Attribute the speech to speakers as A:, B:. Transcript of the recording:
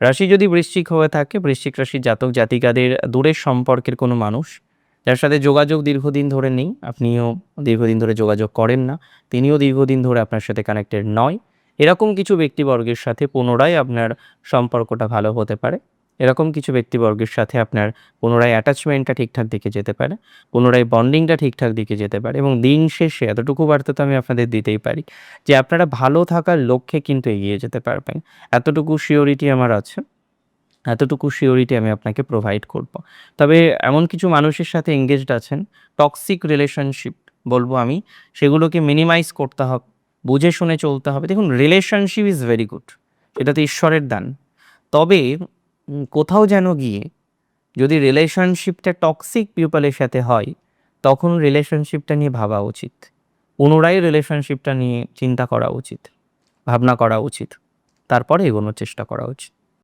A: রাশি যদি বৃশ্চিক হয়ে থাকে, বৃশ্চিক রাশির জাতক জাতিকাদের দূরের সম্পর্কের কোনো মানুষ যার সাথে যোগাযোগ দীর্ঘদিন ধরে নেই, আপনিও দীর্ঘদিন ধরে যোগাযোগ করেন না, তিনিও দীর্ঘদিন ধরে আপনার সাথে কানেক্টেড নয়, এরকম কিছু ব্যক্তিবর্গের সাথে পুনরায় আপনার সম্পর্কটা ভালো হতে পারে। এরকম কিছু ব্যক্তিবর্গের সাথে আপনার পুনরায় অ্যাটাচমেন্টটা ঠিকঠাক দিকে যেতে পারে, পুনরায় বন্ডিংটা ঠিকঠাক দিকে যেতে পারে এবং দিন শেষে এতটুকু বার্তা তো আমি আপনাদের দিতেই পারি যে আপনারা ভালো থাকার লক্ষ্যে কিন্তু এগিয়ে যেতে পারবেন। এতটুকু সিওরিটি আমার আছে, এতটুকু সিওরিটি আমি আপনাকে প্রোভাইড করব। তবে এমন কিছু মানুষের সাথে এনগেজড আছেন, টক্সিক রিলেশনশিপ বলবো আমি, সেগুলোকে মিনিমাইজ করতে হবে, বুঝে শুনে চলতে হবে। দেখুন, রিলেশনশিপ ইজ ভেরি গুড, এটা তো ঈশ্বরের দান। তবে কোথাও যেন গিয়ে যদি রিলেশনশিপটা টক্সিক পিপলের সাথে হয়, তখন রিলেশনশিপটা নিয়ে ভাবা উচিত। পুনরায় রিলেশনশিপটা নিয়ে চিন্তা করা উচিত, ভাবনা করা উচিত। তারপরে এগোনোর চেষ্টা করা উচিত।